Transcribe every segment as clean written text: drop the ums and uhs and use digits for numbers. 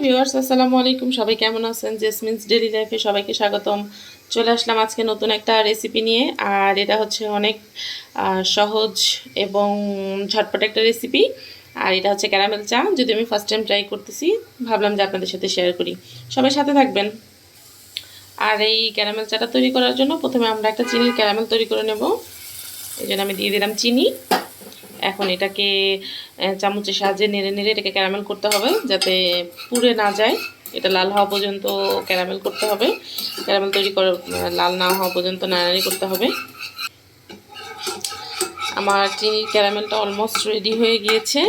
Viewers, আসসালামু আলাইকুম। সবাই কেমন আছেন? জেসমিনস ডেইলি লাইফে সবাইকে স্বাগতম। চলে আসলাম আজকে নতুন একটা রেসিপি নিয়ে। আর এটা হচ্ছে অনেক সহজ এবং ঝটপট একটা রেসিপি। আর এটা হচ্ছে ক্যারামেল চা। যদি আমি ফার্স্ট টাইম ট্রাই করতেছি, ভাবলাম যে আপনাদের সাথে শেয়ার করি। সবাই সাথে থাকবেন। আর এই ক্যারামেল চাটা তৈরি করার জন্য প্রথমে আমরা একটা চিনির ক্যারামেল তৈরি করে নেব। এই জন্য আমি দিয়ে দিলাম চিনি। এখন এটাকে চামচের সাহায্যে নেড়ে নেড়ে এটাকে ক্যারামেল করতে হবে, যাতে পুড়ে না যায়। এটা লাল হওয়া পর্যন্ত ক্যারামেল করতে হবে। ক্যারামেল তৈরি করে লাল না হওয়া পর্যন্ত নাড়ানাড়ি করতে হবে। আমার চিনির ক্যারামেলটা অলমোস্ট রেডি হয়ে গিয়েছে।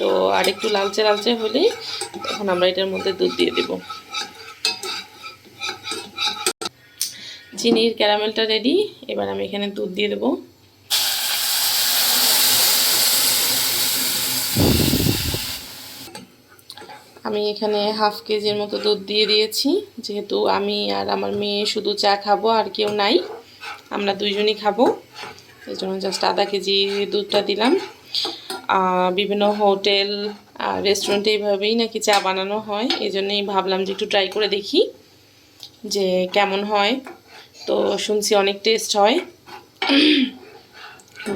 তো আর একটু লালচে লালচে হলেই এখন আমরা এটার মধ্যে দুধ দিয়ে দেব। চিনির ক্যারামেলটা রেডি। এবার আমি এখানে দুধ দিয়ে দেবো। আমি এখানে হাফ কেজির মতো দুধ দিয়ে দিয়েছি, যেহেতু আমি আর আমার মেয়ে শুধু চা খাবো, আর কেউ নাই, আমরা দুইজনই খাবো। এই জন্য জাস্ট আধা কেজি দুধটা দিলাম। বিভিন্ন হোটেল রেস্টুরেন্টে এইভাবেই নাকি চা বানানো হয়, এই জন্যই ভাবলাম যে একটু ট্রাই করে দেখি যে কেমন হয়। তো শুনছি অনেক টেস্ট হয়,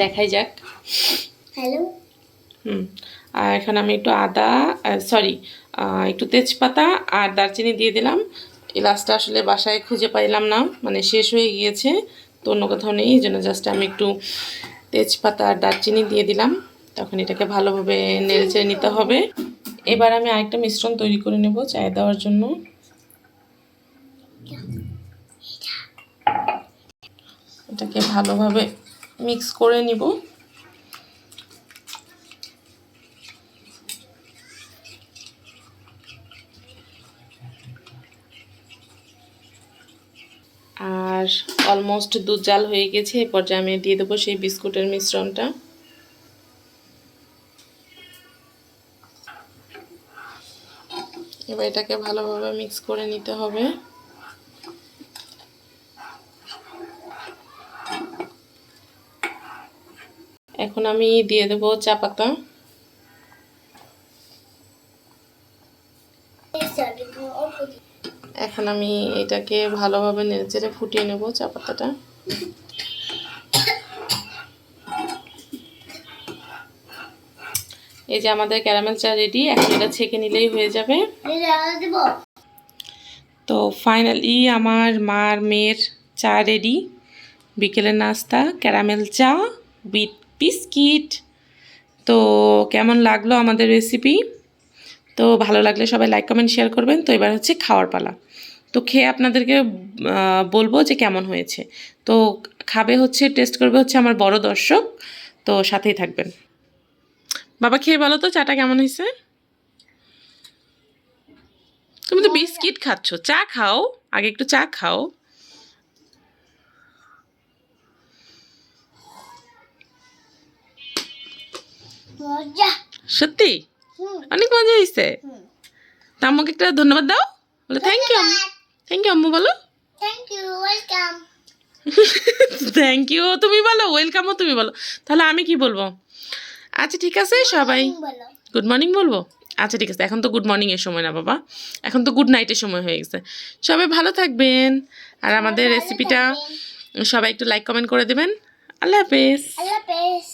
দেখাই যাক। হ্যালো। আর এখন আমি একটু একটু তেজপাতা আর দারচিনি দিয়ে দিলাম। এলাচটা আসলে বাসায় খুঁজে পাইলাম না, মানে শেষ হয়ে গিয়েছে, তো অন্য কোথাও নেই। এই জন্য জাস্ট আমি একটু তেজপাতা আর দারচিনি দিয়ে দিলাম। তখন এটাকে ভালোভাবে নেড়ে চেড়ে নিতে হবে। এবার আমি আরেকটা মিশ্রণ তৈরি করে নেব চায়ে দেওয়ার জন্য। এটাকে ভালোভাবে মিক্স করে নিব। আর অলমোস্ট দুধ জাল হয়ে গেছে। এই পর্যায়ে আমি দিয়ে দেবো সেই বিস্কুটের মিশ্রণটা। এবার এটাকে ভালোভাবে মিক্স করে নিতে হবে। এখন আমি দিয়ে দেবো চা পাতা। এখন আমি এটাকে ভালোভাবে নেড়েচেড়ে ফুটিয়ে নেব চা পাতাটা। এই যে আমাদের ক্যারামেল চা রেডি। এখন এটা ছেঁকে নিলেই হয়ে যাবে। তো ফাইনালি আমার মার মেয়ের চা রেডি। বিকেলের নাস্তা ক্যারামেল চা উইথ বিস্কিট। তো কেমন লাগলো আমাদের রেসিপি? তো ভালো লাগলে সবাই লাইক কমেন্ট শেয়ার করবেন। তো এবার হচ্ছে খাওয়ার পালা। তো খেয়ে আপনাদেরকে বলবো যে কেমন হয়েছে। তো খাবে হচ্ছে, টেস্ট করবে হচ্ছে আমার বড় দর্শক। তো সাথেই থাকবেন। বাবা খেয়ে বলো তো চাটা কেমন হয়েছে? তুমি তো বিস্কিট খাচ্ছ, চা খাও, আগে একটু চা খাও। সত্যি অনেক মজা হয়েছে। তা আম্মুকে একটা ধন্যবাদ দাও, বলো থ্যাংক ইউ। থ্যাংক ইউ আম্মু বলো। Thank you, welcome. Thank you তুমি বলো, ওয়েলকামও তুমি বলো। তাহলে আমি কি বলবো? আচ্ছা ঠিক আছে, সবাই গুড মর্নিং বলবো। আচ্ছা ঠিক আছে, এখন তো গুড মর্নিংয়ের সময় না বাবা, এখন তো গুড নাইটের সময় হয়ে গেছে। সবাই ভালো থাকবেন। আর আমাদের রেসিপিটা সবাই একটু লাইক কমেন্ট করে দেবেন। আল্লাহ হাফেজ। আল্লাহ হাফেজ।